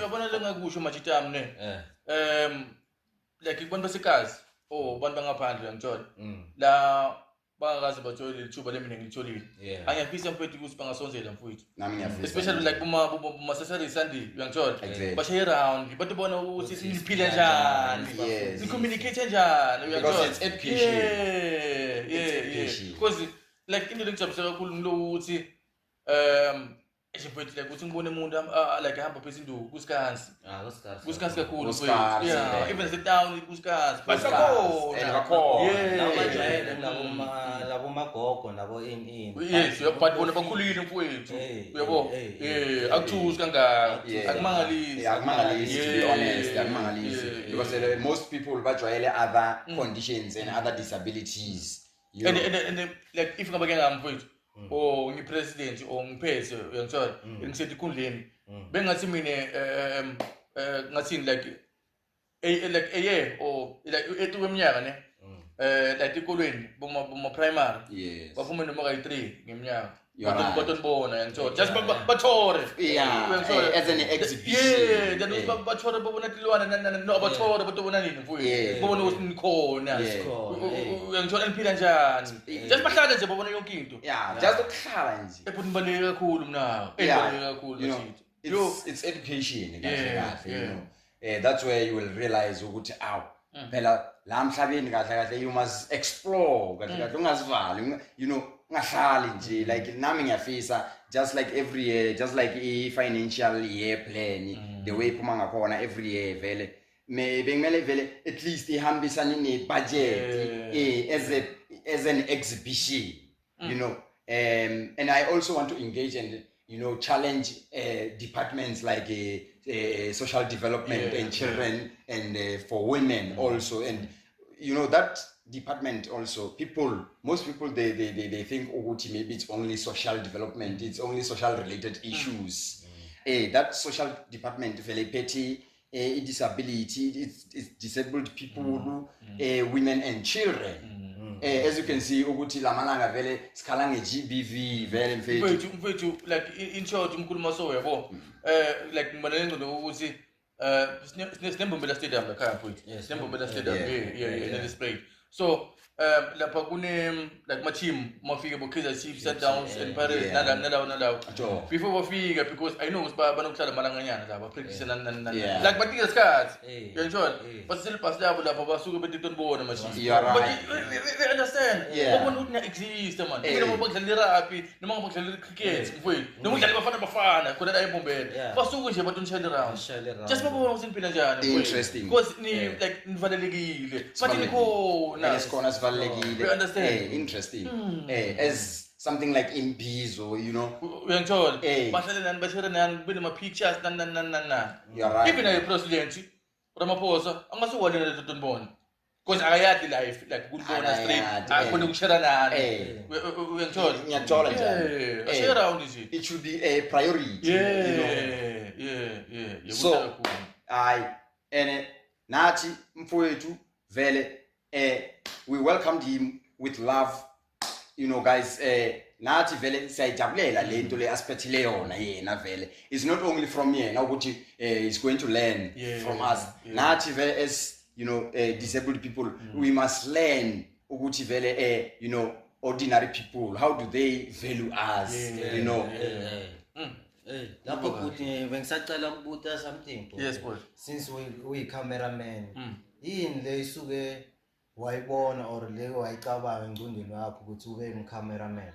uyabona lengakusho manje ne like kubantu basekazi bantu bangaphandle ngithola la bangakaze bathole lithuba lemina ngilitholile angiyafisa mfethu ukuthi bangasonzela mfethu nami ngiyafisa especially like buma Saturday Sunday uyangithola bashaye around bathi bona ukuthi siphila njani si communicate kanjani uyangithola because it's education because like into engijabulisa kakhulu ngilo ukuthi Like ukuthi ngibone umuntu like ahamba phezulu induku kusikansi kusikansi kakhulu yeah even the town kusikansi bakhona bajayele labo magogo nabo yes uyabona bakhulile mfowethu uyabo akuthusi kangaka akumangalisi to be honest akumangalisi because most people bajwayele other conditions and other disabilities and like if ngabake ngamfowethu ngipresident ngiphethe uyangithola ngisethi ikhundleni bengathi mina ngathini like a year or like eminyaka ne like ikolweni boma primary baphuma noma kayi3 ngeminyaka batonibona uyangithola just bathore as an exhibition then bathore babona tilwana no bathore batobona nini mfowethu babona ukuthi nikhona uyangithola niphila njani just bahlale nje babona yonke into just ukuhlala nje ephuthu nibaleke kakhulu mna ebaleke kakhulu it's education kahle you know that's where you will realize ukuthi phela la mhlabeni kahle you must explore kahle ungazivali you know ngahlali nje like nami ngiyafisa just like every year just like a financial year plan the way phuma ngakhona every year vele bengimele vele at least ihambisane ne budget as an exhibition you know and I also want to engage and you know challenge departments like social development and children and for women also and you know that department also most people they think maybe it's only social development, it's only social related issues. That social department very petty disability, it's disabled people, women and children. As you can see ukuthi lamalanga vele sikhala ngeGBV vele mfethu like in short umkhuluma so yabo like ngibona ngcono ukuthi sinembombela stadium la khaya mfethu sinembombela stadium in display so lapha kune like my team mafika bo Kaizer Chiefs Sundowns and Paris nalawo before bafika because I know banokuhlala malanganyana la ba practice like batika isikhathi uyangithola basile pass labo lapha basuke betitondibona machini but they understand ubona ukuthi na exist man noma bakudlala rugby noma bakudlala cricket mfowethu noma udlala bafana khona la embombela basuke nje batonishela around just babona ukuthi niphila njani interesting because ni like nivalelekile bathi nikhona esikhona sivalekile understand interesting as something like Imbizo, you know. Uyangithola bashare nani kube nama pictures even a president Ramaphosa angasuwale letonibona because akayadi life like ukubona straight akufuna ukushare nani uyangithola ngiyathola njalo share around is it should be a priority so and nathi mfowethu vele we welcomed him with love, you know guys. Nathi vele siyajabulela lento le aspectile yona yena vele. It's not only from here now ukuthi he's going to learn from us. Nathi vele as you know disabled people we must learn ukuthi vele you know ordinary people, how do they value us, you know. Lapho ukuthi bengisacela ukubuta something. Yes boy. Since we cameraman yini le isuke wayibona or le wayicabanga engqondweni yakho ukuthi ube cameraman.